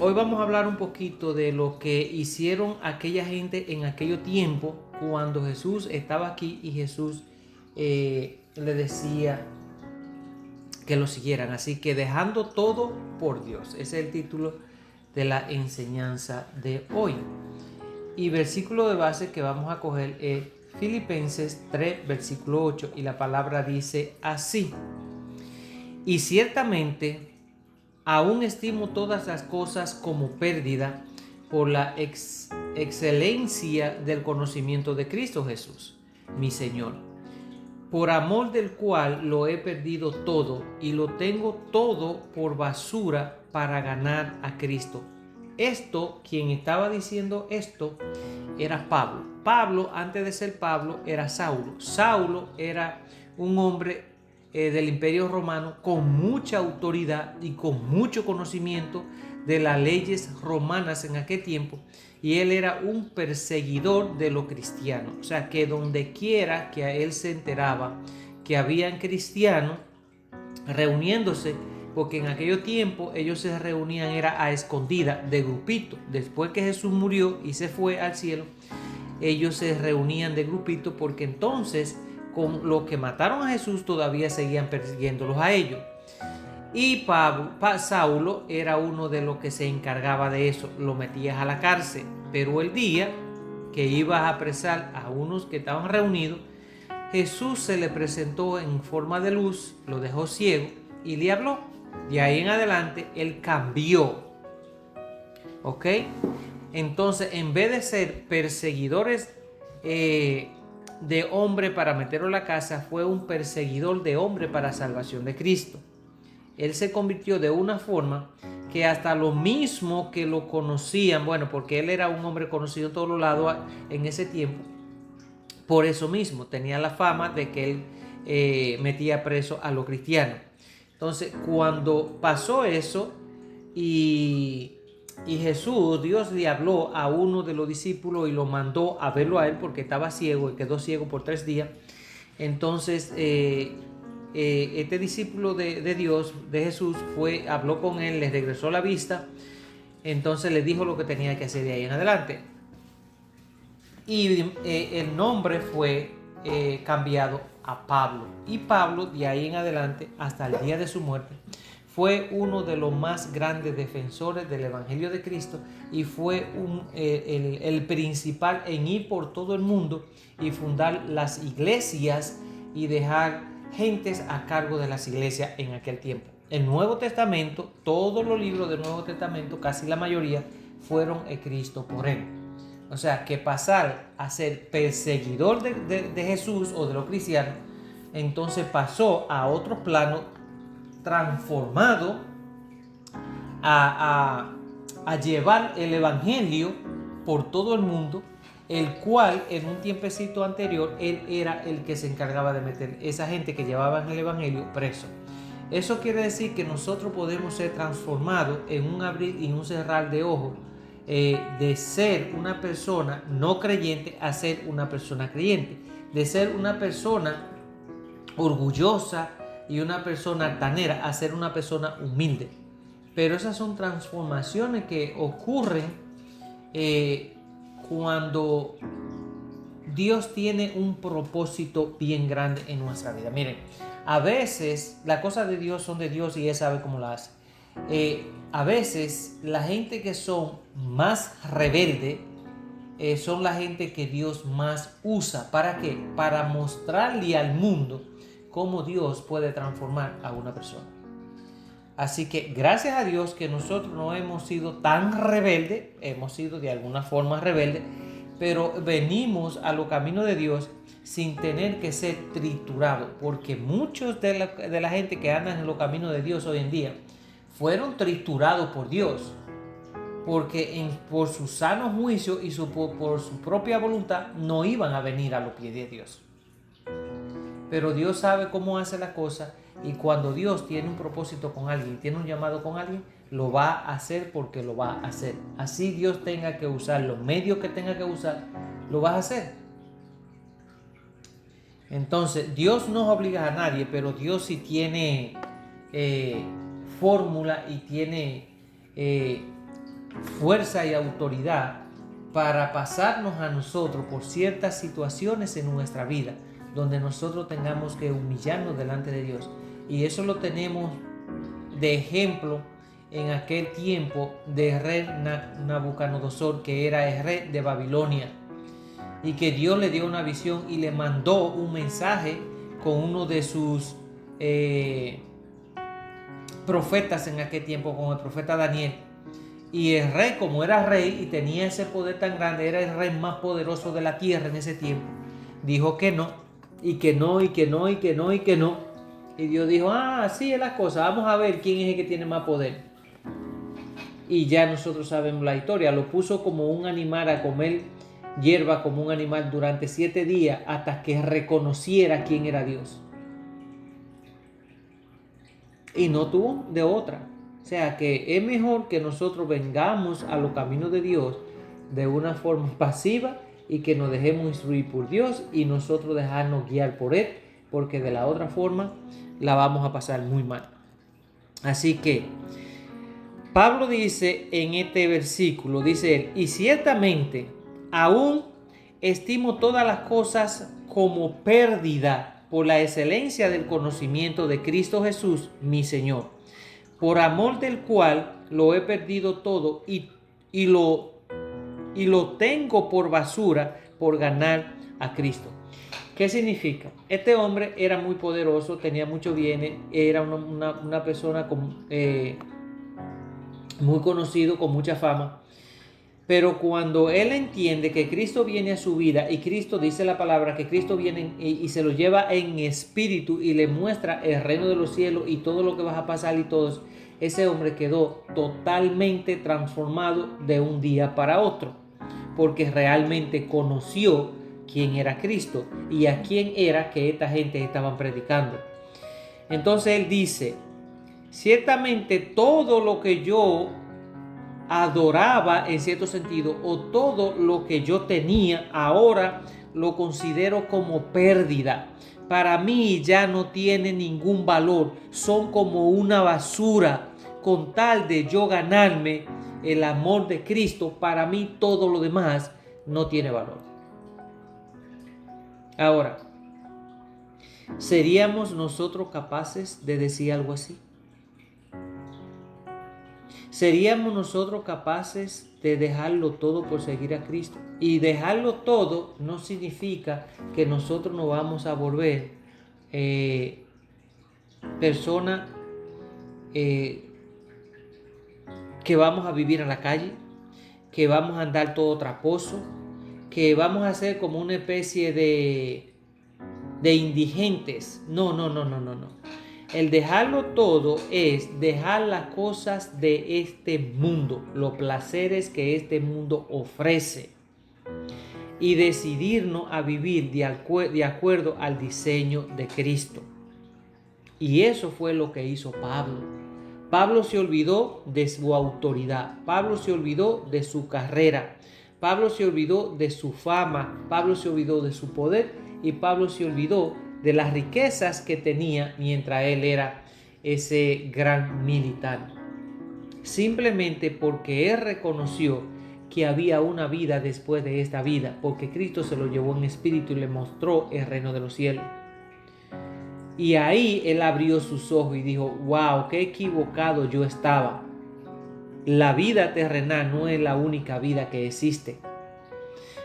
hoy vamos a hablar un poquito de lo que hicieron aquella gente en aquello tiempo cuando Jesús estaba aquí y Jesús le decía que lo siguieran. Así que dejando todo por Dios. Ese es el título de la enseñanza de hoy. Y versículo de base que vamos a coger es Filipenses 3, versículo 8. Y la palabra dice así: y ciertamente aún estimo todas las cosas como pérdida por la excelencia del conocimiento de Cristo Jesús, mi Señor, por amor del cual lo he perdido todo y lo tengo todo por basura para ganar a Cristo. Esto, quien estaba diciendo esto, era Pablo. Pablo, antes de ser Pablo, era Saulo. Saulo era un hombre del Imperio Romano con mucha autoridad y con mucho conocimiento de las leyes romanas en aquel tiempo, y él era un perseguidor de los cristianos. O sea, que donde quiera que a él se enteraba que habían cristianos reuniéndose, porque en aquellos tiempos ellos se reunían era a escondida, de grupito. Después que Jesús murió y se fue al cielo, ellos se reunían de grupito, porque entonces con los que mataron a Jesús todavía seguían persiguiéndolos a ellos. Y Saulo era uno de los que se encargaba de eso, lo metías a la cárcel. Pero el día que ibas a apresar a unos que estaban reunidos, Jesús se le presentó en forma de luz, lo dejó ciego y le habló. De ahí en adelante él cambió. ¿Ok? Entonces, en vez de ser perseguidores de hombre para meterlo en la casa, fue un perseguidor de hombre para salvación de Cristo. Él se convirtió de una forma que hasta lo mismo que lo conocían, bueno, porque él era un hombre conocido en todos los lados en ese tiempo, por eso mismo tenía la fama de que él metía preso a los cristianos. Entonces, cuando pasó eso y Jesús, Dios le habló a uno de los discípulos y lo mandó a verlo a él porque estaba ciego y quedó ciego por 3 días. Entonces, este discípulo de Dios, de Jesús, habló con él, le regresó la vista. Entonces le dijo lo que tenía que hacer de ahí en adelante. Y el nombre fue cambiado a Pablo. Y Pablo, de ahí en adelante, hasta el día de su muerte, fue uno de los más grandes defensores del Evangelio de Cristo, y fue el principal en ir por todo el mundo y fundar las iglesias y dejar gentes a cargo de las iglesias en aquel tiempo. El Nuevo Testamento, todos los libros del Nuevo Testamento, casi la mayoría, fueron escritos por él. O sea, que pasar a ser perseguidor de Jesús o de los cristianos, entonces pasó a otro plano, transformado a llevar el Evangelio por todo el mundo, el cual en un tiempecito anterior él era el que se encargaba de meter esa gente que llevaban el Evangelio preso. Eso quiere decir que nosotros podemos ser transformados en un abrir y un cerrar de ojos, de ser una persona no creyente a ser una persona creyente, de ser una persona orgullosa y una persona altanera a ser una persona humilde. Pero esas son transformaciones que ocurren cuando Dios tiene un propósito bien grande en nuestra vida. Miren, a veces las cosas de Dios son de Dios y Él sabe cómo las hace. A veces la gente que son más rebelde son la gente que Dios más usa. ¿Para qué? Para mostrarle al mundo cómo Dios puede transformar a una persona. Así que gracias a Dios que nosotros no hemos sido tan rebeldes, hemos sido de alguna forma rebeldes, pero venimos a los caminos de Dios sin tener que ser triturados, porque muchos de la gente que andan en los caminos de Dios hoy en día fueron triturados por Dios, porque por su sano juicio y por su propia voluntad no iban a venir a los pies de Dios. Pero Dios sabe cómo hace la cosa, y cuando Dios tiene un propósito con alguien, tiene un llamado con alguien, lo va a hacer porque lo va a hacer. Así Dios tenga que usar los medios que tenga que usar, lo va a hacer. Entonces, Dios no obliga a nadie, pero Dios sí tiene fórmula y tiene fuerza y autoridad para pasarnos a nosotros por ciertas situaciones en nuestra vida, donde nosotros tengamos que humillarnos delante de Dios. Y eso lo tenemos de ejemplo en aquel tiempo de rey Nabucodonosor, que era el rey de Babilonia, y que Dios le dio una visión y le mandó un mensaje con uno de sus profetas en aquel tiempo, con el profeta Daniel. Y el rey, como era rey y tenía ese poder tan grande, era el rey más poderoso de la tierra en ese tiempo, dijo que no, y que no, y que no, y que no, y que no. Y Dios dijo, así es la cosa, vamos a ver quién es el que tiene más poder. Y ya nosotros sabemos la historia. Lo puso como un animal a comer hierba, como un animal durante 7 días, hasta que reconociera quién era Dios. Y no tuvo de otra. O sea que es mejor que nosotros vengamos a los caminos de Dios de una forma pasiva y que nos dejemos instruir por Dios y nosotros dejarnos guiar por Él, porque de la otra forma la vamos a pasar muy mal. Así que Pablo dice en este versículo, dice él, y ciertamente aún estimo todas las cosas como pérdida por la excelencia del conocimiento de Cristo Jesús, mi Señor, por amor del cual lo he perdido todo y lo tengo por basura por ganar a Cristo. ¿Qué significa? Este hombre era muy poderoso, tenía muchos bienes, era una persona muy conocido, con mucha fama. Pero cuando él entiende que Cristo viene a su vida, y Cristo dice la palabra que Cristo viene y se lo lleva en espíritu y le muestra el reino de los cielos y todo lo que va a pasar y todo, ese hombre quedó totalmente transformado de un día para otro, porque realmente conoció quién era Cristo y a quién era que esta gente estaban predicando. Entonces él dice, ciertamente todo lo que yo adoraba en cierto sentido, o todo lo que yo tenía, ahora lo considero como pérdida. Para mí ya no tiene ningún valor, son como una basura. Con tal de yo ganarme el amor de Cristo, para mí todo lo demás no tiene valor. Ahora, ¿seríamos nosotros capaces de decir algo así? ¿Seríamos nosotros capaces de dejarlo todo por seguir a Cristo? Y dejarlo todo no significa que nosotros nos vamos a volver personas que vamos a vivir en la calle, que vamos a andar todo traposo, que vamos a ser como una especie de indigentes. No. El dejarlo todo es dejar las cosas de este mundo, los placeres que este mundo ofrece, y decidirnos a vivir de acuerdo al diseño de Cristo. Y eso fue lo que hizo Pablo. Pablo se olvidó de su autoridad, Pablo se olvidó de su carrera, Pablo se olvidó de su fama, Pablo se olvidó de su poder y Pablo se olvidó de las riquezas que tenía mientras él era ese gran militar. Simplemente porque él reconoció que había una vida después de esta vida, porque Cristo se lo llevó en espíritu y le mostró el reino de los cielos. Y ahí él abrió sus ojos y dijo, wow, qué equivocado yo estaba. La vida terrenal no es la única vida que existe.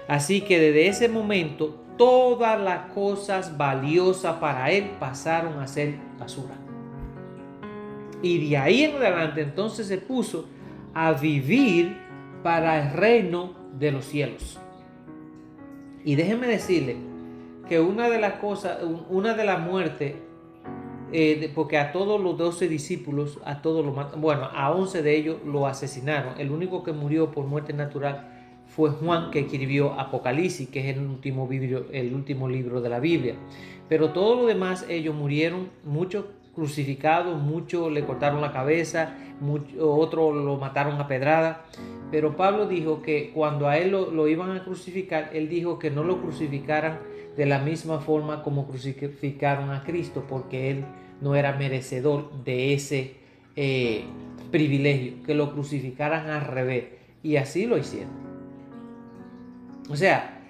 Así que desde ese momento todas las cosas valiosas para él pasaron a ser basura. Y de ahí en adelante entonces se puso a vivir para el reino de los cielos. Y déjenme decirle que una de las muertes, porque a todos los 12 discípulos, a todos los mataron, bueno, a 11 de ellos lo asesinaron. El único que murió por muerte natural fue Juan, que escribió Apocalipsis, que es el último libro de la Biblia. Pero todos los demás, ellos murieron, muchos crucificados, muchos le cortaron la cabeza, otros lo mataron a pedrada. Pero Pablo dijo que cuando a él lo iban a crucificar, él dijo que no lo crucificaran de la misma forma como crucificaron a Cristo, porque él no era merecedor de ese privilegio, que lo crucificaran al revés. Y así lo hicieron. O sea,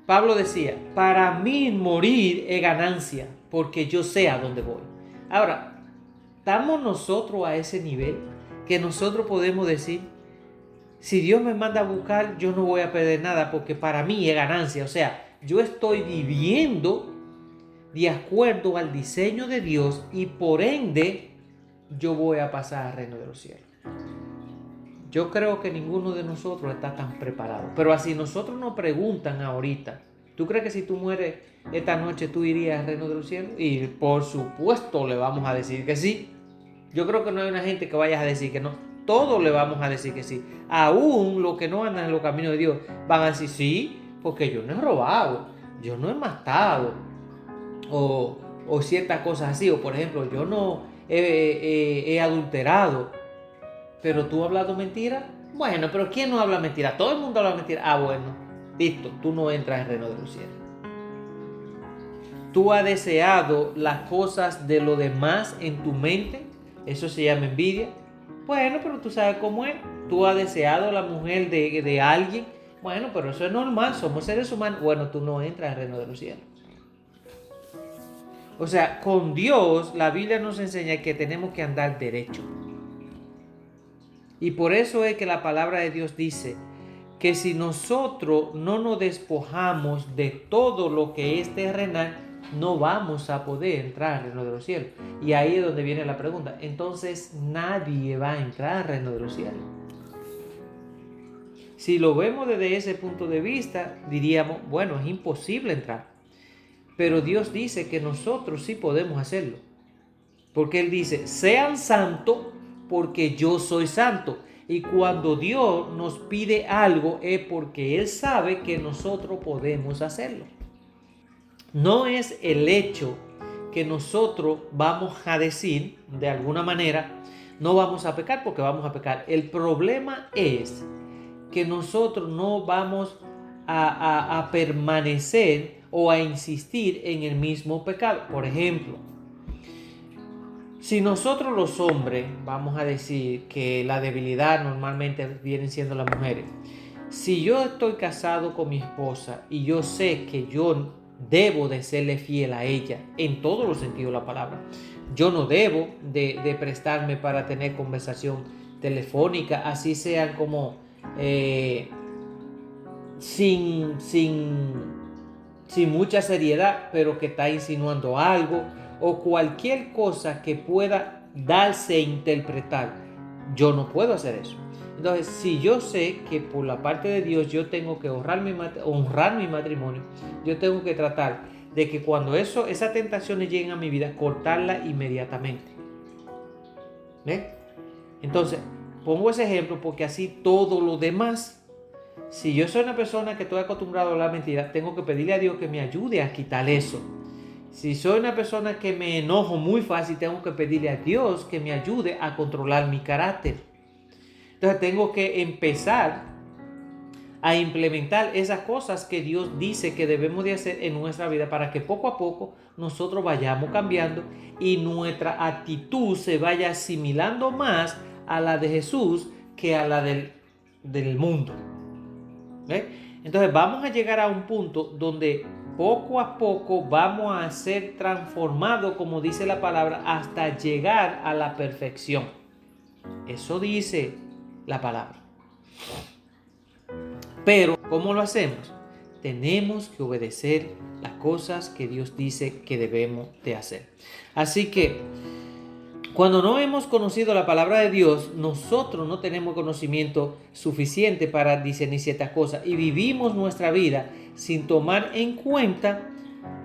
Pablo decía, para mí morir es ganancia, porque yo sé a dónde voy. Ahora, ¿estamos nosotros a ese nivel que nosotros podemos decir, si Dios me manda a buscar, yo no voy a perder nada, porque para mí es ganancia? O sea, yo estoy viviendo de acuerdo al diseño de Dios y por ende yo voy a pasar al reino de los cielos. Yo creo que ninguno de nosotros está tan preparado. Pero así nosotros nos preguntan ahorita, ¿tú crees que si tú mueres esta noche tú irías al reino de los cielos? Y por supuesto le vamos a decir que sí. Yo creo que no hay una gente que vaya a decir que no. Todos le vamos a decir que sí. Aún los que no andan en los caminos de Dios van a decir sí, porque yo no he robado, yo no he matado, o ciertas cosas así. O por ejemplo, yo no he adulterado. Pero tú has hablado mentira. Bueno, pero ¿quién no habla mentira? Todo el mundo habla mentira. Ah, bueno, listo, tú no entras en el reino de los cielos. Tú has deseado las cosas de los demás en tu mente. Eso se llama envidia. Bueno, pero tú sabes cómo es. Tú has deseado la mujer de alguien. Bueno, pero eso es normal, somos seres humanos. Bueno, tú no entras en el reino de los cielos. O sea, con Dios la Biblia nos enseña que tenemos que andar derecho. Y por eso es que la palabra de Dios dice que si nosotros no nos despojamos de todo lo que es terrenal, no vamos a poder entrar al reino de los cielos. Y ahí es donde viene la pregunta. Entonces nadie va a entrar al reino de los cielos. Si lo vemos desde ese punto de vista, diríamos, bueno, es imposible entrar. Pero Dios dice que nosotros sí podemos hacerlo. Porque Él dice, sean santos porque yo soy santo. Y cuando Dios nos pide algo es porque Él sabe que nosotros podemos hacerlo. No es el hecho que nosotros vamos a decir, de alguna manera, no vamos a pecar porque vamos a pecar. El problema es que nosotros no vamos a permanecer o a insistir en el mismo pecado. Por ejemplo, si nosotros los hombres, vamos a decir que la debilidad normalmente vienen siendo las mujeres. Si yo estoy casado con mi esposa y yo sé que yo debo de serle fiel a ella en todos los sentidos de la palabra, yo no debo de prestarme para tener conversación telefónica, así sean como sin mucha seriedad, pero que está insinuando algo, o cualquier cosa que pueda darse a interpretar. Yo no puedo hacer eso. Entonces, si yo sé que por la parte de Dios yo tengo que honrar mi matrimonio, yo tengo que tratar de que cuando esas tentaciones lleguen a mi vida, cortarla inmediatamente. ¿Ves? Entonces, pongo ese ejemplo porque así todo lo demás, si yo soy una persona que estoy acostumbrado a hablar mentira, tengo que pedirle a Dios que me ayude a quitar eso. Si soy una persona que me enojo muy fácil, tengo que pedirle a Dios que me ayude a controlar mi carácter. Entonces tengo que empezar a implementar esas cosas que Dios dice que debemos de hacer en nuestra vida para que poco a poco nosotros vayamos cambiando y nuestra actitud se vaya asimilando más a la de Jesús que a la del mundo. ¿Ves? Entonces vamos a llegar a un punto donde poco a poco vamos a ser transformados, como dice la palabra, hasta llegar a la perfección. Eso dice la palabra. Pero, ¿cómo lo hacemos? Tenemos que obedecer las cosas que Dios dice que debemos de hacer. Así que, cuando no hemos conocido la palabra de Dios, nosotros no tenemos conocimiento suficiente para discernir ciertas cosas y vivimos nuestra vida sin tomar en cuenta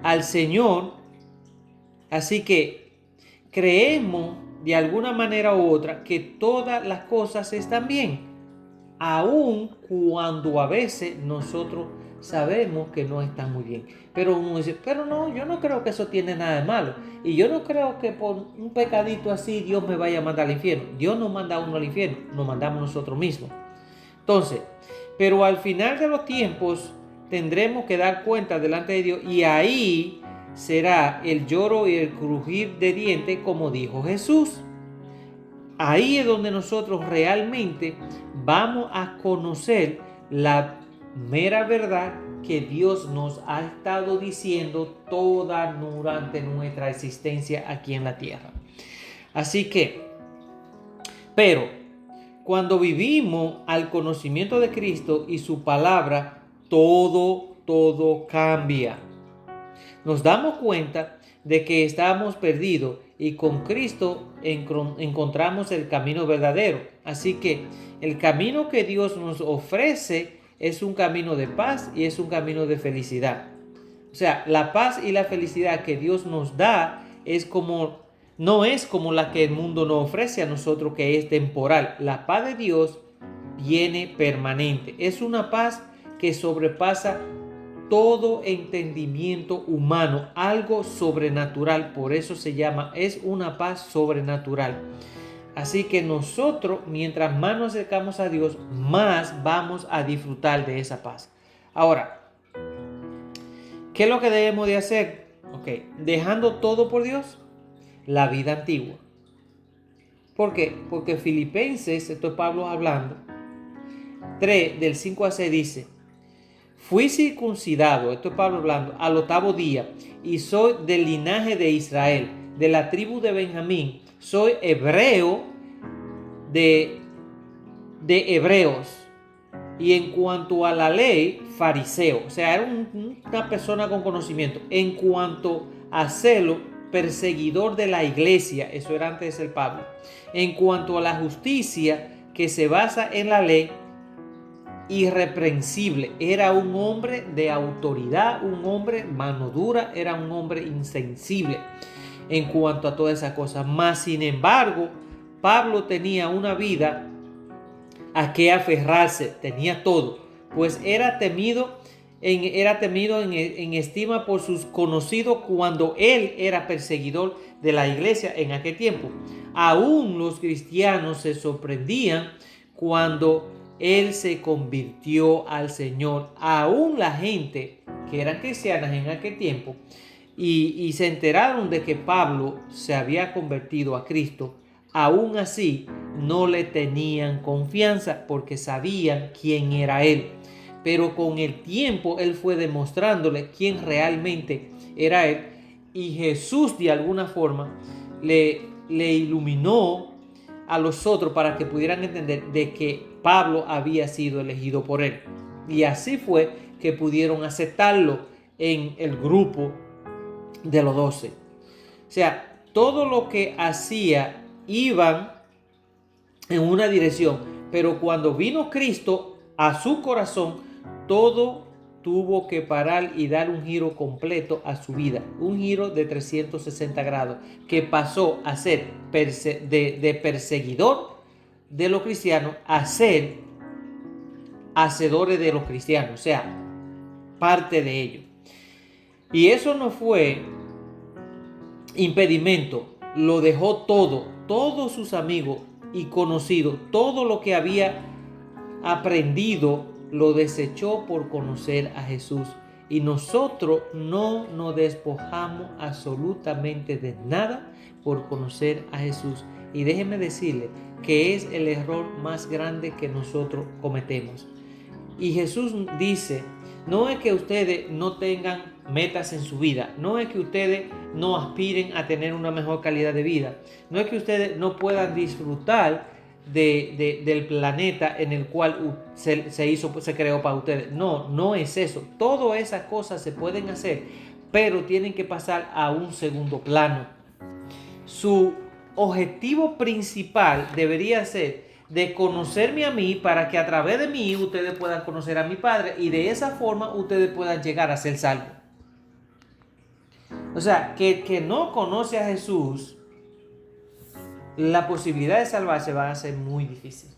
al Señor. Así que creemos de alguna manera u otra que todas las cosas están bien, aun cuando a veces nosotros sabemos que no están muy bien. Pero uno dice, pero no, yo no creo que eso tiene nada de malo. Y yo no creo que por un pecadito así Dios me vaya a mandar al infierno. Dios no manda a uno al infierno, nos mandamos nosotros mismos. Entonces, pero al final de los tiempos tendremos que dar cuenta delante de Dios y ahí será el lloro y el crujir de dientes, como dijo Jesús. ahí es donde nosotros realmente vamos a conocer la mera verdad que Dios nos ha estado diciendo toda durante nuestra existencia aquí en la tierra. Así que, pero cuando vivimos al conocimiento de Cristo y su palabra, todo cambia. Nos damos cuenta de que estamos perdidos y con Cristo encontramos el camino verdadero. Así que el camino que Dios nos ofrece es un camino de paz y es un camino de felicidad. O sea, la paz y la felicidad que Dios nos da no es como la que el mundo nos ofrece a nosotros, que es temporal. La paz de Dios viene permanente. Es una paz que sobrepasa todo entendimiento humano, algo sobrenatural. Por eso es una paz sobrenatural. Así que nosotros, mientras más nos acercamos a Dios, más vamos a disfrutar de esa paz. Ahora, ¿qué es lo que debemos de hacer? Dejando todo por Dios, la vida antigua. ¿Por qué? Porque Filipenses, esto es Pablo hablando, 3 del 5 al 6 dice: fui circuncidado, esto es Pablo hablando, al 8º día, y soy del linaje de Israel, de la tribu de Benjamín, soy hebreo de hebreos, y en cuanto a la ley, fariseo. O sea, era una persona con conocimiento. En cuanto a celo, perseguidor de la iglesia. Eso era antes de ser Pablo. En cuanto a la justicia que se basa en la ley, irreprensible. Era un hombre de autoridad, un hombre mano dura, era un hombre insensible en cuanto a todas esas cosas. Mas, sin embargo, Pablo tenía una vida a que aferrarse, tenía todo, pues era temido en estima por sus conocidos cuando él era perseguidor de la iglesia en aquel tiempo. Aún los cristianos se sorprendían cuando él se convirtió al Señor. Aún la gente que eran cristianas en aquel tiempo y se enteraron de que Pablo se había convertido a Cristo, aún así no le tenían confianza porque sabían quién era él. Pero con el tiempo él fue demostrándole quién realmente era él, y Jesús de alguna forma le iluminó a los otros para que pudieran entender de que Pablo había sido elegido por él. Y así fue que pudieron aceptarlo en el grupo de los 12. O sea, todo lo que hacía iban en una dirección, pero cuando vino Cristo a su corazón, todo tuvo que parar y dar un giro completo a su vida, un giro de 360 grados, que pasó a ser de perseguidor de los cristianos a ser hacedores de los cristianos, o sea, parte de ellos. Y eso no fue impedimento, lo dejó todo, todos sus amigos y conocidos, todo lo que había aprendido lo desechó por conocer a Jesús. Y nosotros no nos despojamos absolutamente de nada por conocer a Jesús. Y déjeme decirle que es el error más grande que nosotros cometemos. Y Jesús dice, no es que ustedes no tengan metas en su vida, no es que ustedes no aspiren a tener una mejor calidad de vida, no es que ustedes no puedan disfrutar del planeta en el cual se creó para ustedes. No es eso. Todas esas cosas se pueden hacer, pero tienen que pasar a un segundo plano. Su objetivo principal debería ser de conocerme a mí, para que a través de mí ustedes puedan conocer a mi Padre, y de esa forma ustedes puedan llegar a ser salvos. O sea, que no conoce a Jesús, la posibilidad de salvarse va a ser muy difícil.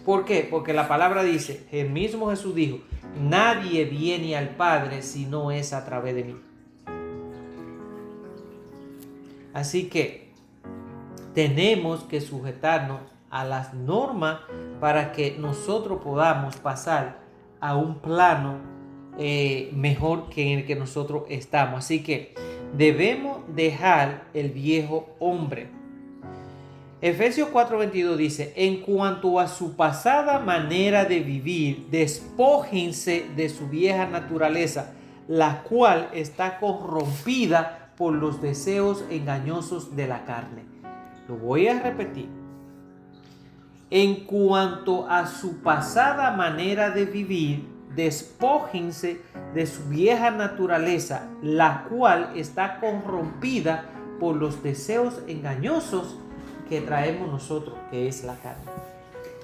¿Por qué? Porque la palabra dice, el mismo Jesús dijo, nadie viene al Padre si no es a través de mí. Así que tenemos que sujetarnos a las normas para que nosotros podamos pasar a un plano mejor que en el que nosotros estamos. Así que debemos dejar el viejo hombre. Efesios 4:22 dice, en cuanto a su pasada manera de vivir, despójense de su vieja naturaleza, la cual está corrompida por los deseos engañosos de la carne. Lo voy a repetir. En cuanto a su pasada manera de vivir, despójense de su vieja naturaleza, la cual está corrompida por los deseos engañosos que traemos nosotros, que es la carne.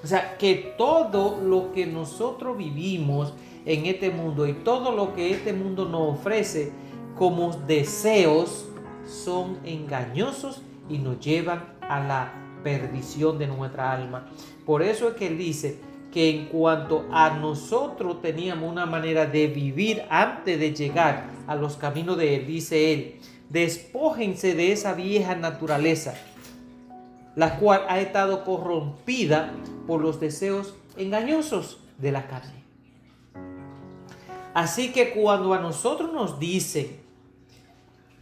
O sea, que todo lo que nosotros vivimos en este mundo y todo lo que este mundo nos ofrece como deseos son engañosos y nos llevan a la perdición de nuestra alma. Por eso es que él dice que en cuanto a nosotros teníamos una manera de vivir antes de llegar a los caminos de él, dice él, despójense de esa vieja naturaleza, la cual ha estado corrompida por los deseos engañosos de la carne. Así que cuando a nosotros nos dicen,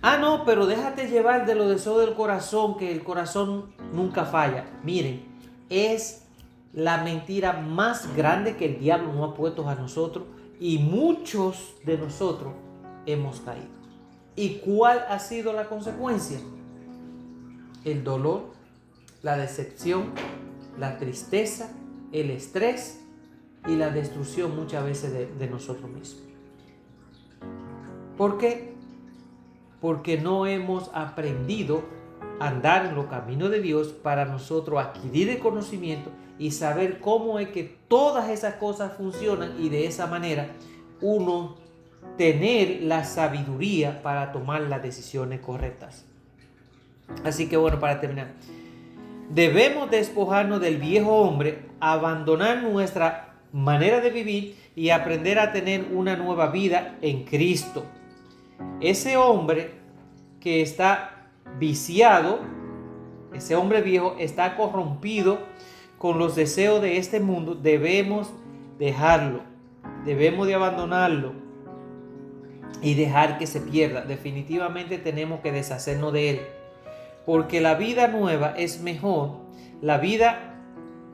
no, pero déjate llevar de los deseos del corazón, que el corazón nunca falla. Miren, es la mentira más grande que el diablo nos ha puesto a nosotros y muchos de nosotros hemos caído. ¿Y cuál ha sido la consecuencia? El dolor, la decepción, la tristeza, el estrés y la destrucción muchas veces de nosotros mismos. ¿Por qué? Porque no hemos aprendido a andar en los caminos de Dios para nosotros adquirir el conocimiento y saber cómo es que todas esas cosas funcionan y de esa manera uno tener la sabiduría para tomar las decisiones correctas. Así que bueno, para terminar, debemos despojarnos del viejo hombre, abandonar nuestra manera de vivir y aprender a tener una nueva vida en Cristo. Ese hombre que está viciado, ese hombre viejo está corrompido con los deseos de este mundo, debemos dejarlo, debemos de abandonarlo y dejar que se pierda. Definitivamente tenemos que deshacernos de él, porque la vida nueva es mejor, la vida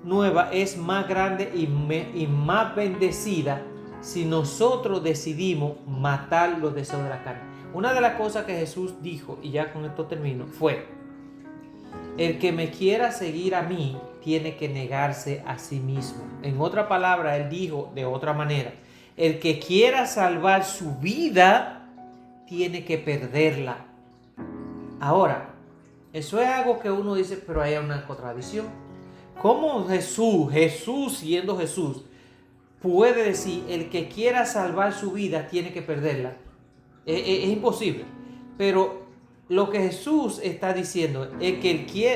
nueva es más grande y más bendecida si nosotros decidimos matar los deseos de la carne. Una de las cosas que Jesús dijo, y ya con esto termino, fue: el que me quiera seguir a mí tiene que negarse a sí mismo. En otra palabra, él dijo de otra manera: el que quiera salvar su vida tiene que perderla. Ahora, eso es algo que uno dice, pero hay una contradicción. ¿Cómo Jesús siendo Jesús, puede decir el que quiera salvar su vida tiene que perderla? Es imposible. Pero lo que Jesús está diciendo es que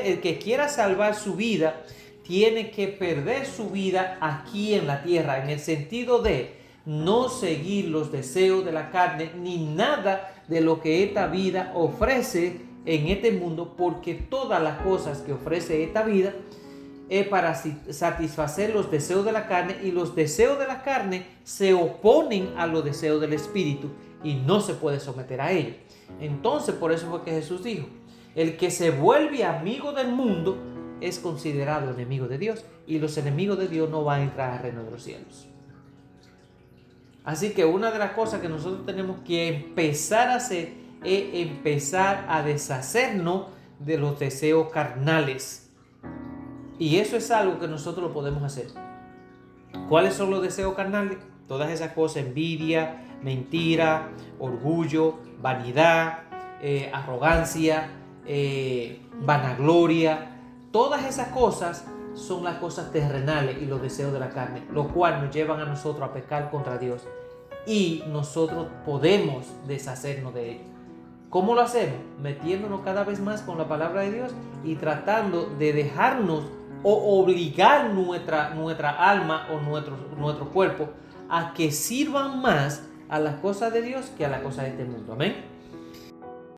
el que quiera salvar su vida tiene que perder su vida aquí en la tierra, en el sentido de no seguir los deseos de la carne ni nada de lo que esta vida ofrece en este mundo, porque todas las cosas que ofrece esta vida es para satisfacer los deseos de la carne, y los deseos de la carne se oponen a los deseos del espíritu y no se puede someter a ellos. Entonces, por eso fue que Jesús dijo: el que se vuelve amigo del mundo es considerado enemigo de Dios, y los enemigos de Dios no van a entrar al reino de los cielos. Así que una de las cosas que nosotros tenemos que empezar a hacer es empezar a deshacernos de los deseos carnales. Y eso es algo que nosotros lo podemos hacer. ¿Cuáles son los deseos carnales? Todas esas cosas: envidia, mentira, orgullo, vanidad, arrogancia, vanagloria. Todas esas cosas son las cosas terrenales y los deseos de la carne, lo cual nos llevan a nosotros a pecar contra Dios, y nosotros podemos deshacernos de ellos. ¿Cómo lo hacemos? Metiéndonos cada vez más con la palabra de Dios y tratando de dejarnos o obligar nuestra alma o nuestro cuerpo a que sirvan más a las cosas de Dios que a las cosas de este mundo. Amén.